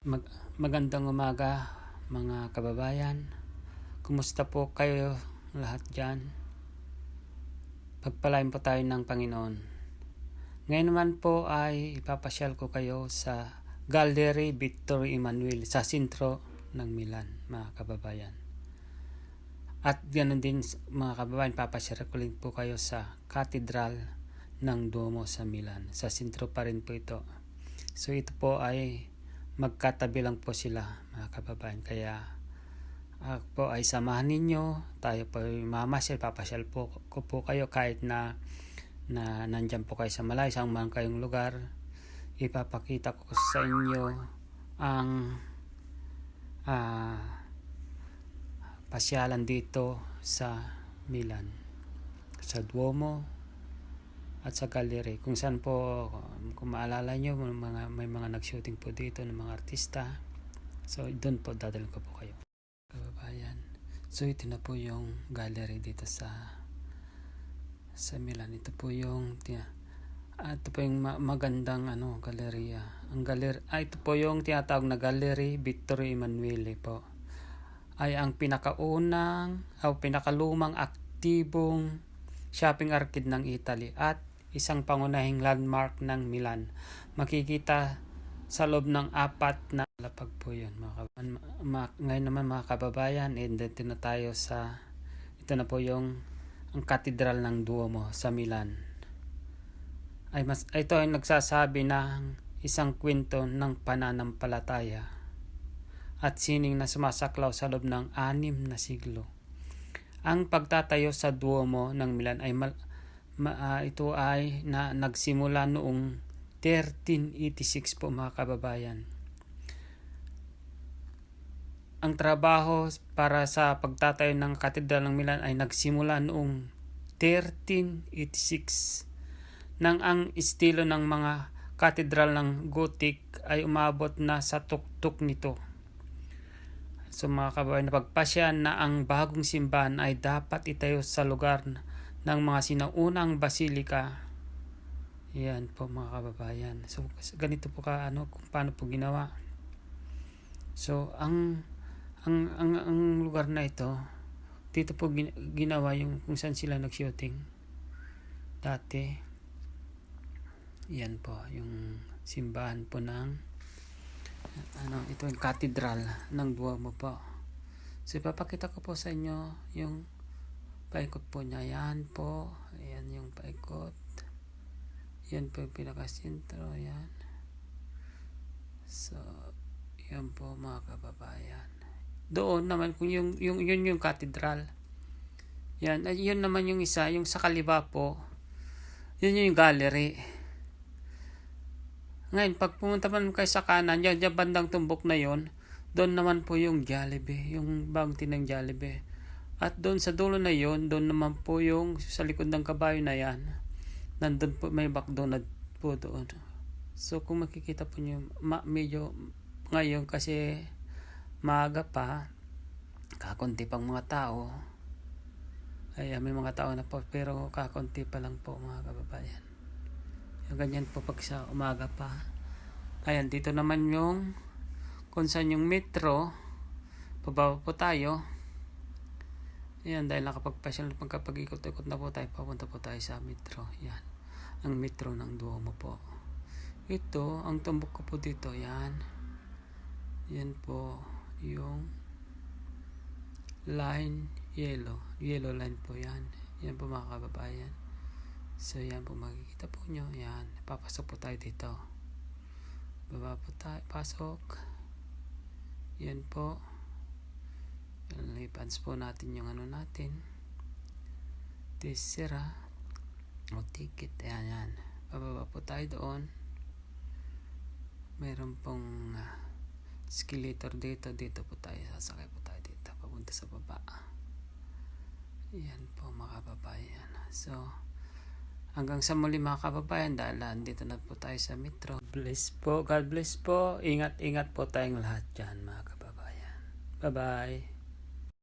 Mag Magandang umaga mga kababayan. Kumusta po kayo lahat dyan? Pagpalain po tayo ng Panginoon. Ngayon naman po ay ipapasyal ko kayo sa Gallery Victor Emmanuel sa sentro ng Milan, mga kababayan. At ganoon din mga kababayan, papasyal ko rin po kayo sa Cathedral ng Duomo sa Milan. Sa sentro pa rin po ito. So ito po ay magkatabi lang po sila mga kababayan, kaya ako po ay samahan ninyo, tayo po ay mamasyal, papasyal po ko po kayo kahit na nandyan po kayo sa malayo, saan man kayong lugar. Ipapakita ko sa inyo ang pasyalan dito sa Milan, sa Duomo at sa gallery, kung saan po, kung maalala nyo, may mga nag-shooting po dito ng mga artista. So doon po dadalhin ko po kayo, kababayan. So ito na po yung gallery dito sa Milan. Ito po yung magandang galleria. Ang gallery ito po yung tinatawag na Gallery Victor Emmanuel po. Ay ang pinakalumang aktibong shopping arcade ng Italy at isang pangunahing landmark ng Milan. Makikita sa loob ng 4 na lapag po yun. Ngayon naman mga kababayan, dito na tayo ito na po yung ang Cathedral ng Duomo sa Milan. Ito ay nagsasabi ng isang kwento ng pananampalataya at sining na sumasaklaw sa loob ng 6 na siglo. Ang pagtatayo sa Duomo ng Milan ay ito ay nagsimula noong 1386 po mga kababayan. Ang trabaho para sa pagtatayo ng Katedral ng Milan ay nagsimula noong 1386 nang ang estilo ng mga katedral ng Gothic ay umabot na sa tuktok nito. So mga kababayan, napagpasya na ang bagong simbahan ay dapat itayo sa lugar ng mga sinaunang basilika. Yan po mga kababayan. So ganito po kung paano po ginawa. So ang lugar na ito, dito po ginawa yung kung saan sila nag-shooting dati. Yan po yung simbahan po ng ito yung Cathedral ng Duomo po. So ipapakita ko po sa inyo yung paikot po niya. Yan po, ayan yung paikot. Yan po yung pinakasentro, yan. So yan po mga kababayan. Doon naman kung yun yung Cathedral. Yan, yun naman yung isa, yung sa kaliwa po. Yun yung gallery. Ngayon, pag pumunta man kayo sa kanan, dyan bandang tumbok na yon, doon naman po yung Jollibee, yung bagong tinang Jollibee. At doon sa dulo na yon, doon naman po yung sa likod ng kabayo na yan. Nandun po, may McDonald's po doon. So kung makikita po nyo, medyo ngayon kasi maaga pa, kakunti pang mga tao. Ay, may mga tao na po, pero kakunti pa lang po mga kababayan. Yung ganyan po pag sa umaga pa. Ayan, dito naman yung kung saan yung metro. Pababa po tayo. Ayan, dahil nakapagpasyal, pagkapag-ikot-ikot na po tayo, papunta po tayo sa metro. Yan, ang metro ng Duomo po. Ito, ang tumbok ko po dito, yan. Yan po yung line, yellow line po yan. Yan po mga kababayan. So yan po, makikita po nyo. Yan, papasok po tayo dito. Baba po tayo, pasok. Yan po. Lipans po natin yung natin. Tisira. O ticket. Yan. Bababa po tayo doon. Mayroon pong escalator dito. Dito po tayo. Sasakay po tayo dito. Papunta sa baba. Yan po mga kababayan. So, hanggang sa muli mga kababayan, dahil dito na po tayo sa metro. God bless po. Ingat po tayong lahat dyan mga kababayan. Bye-bye.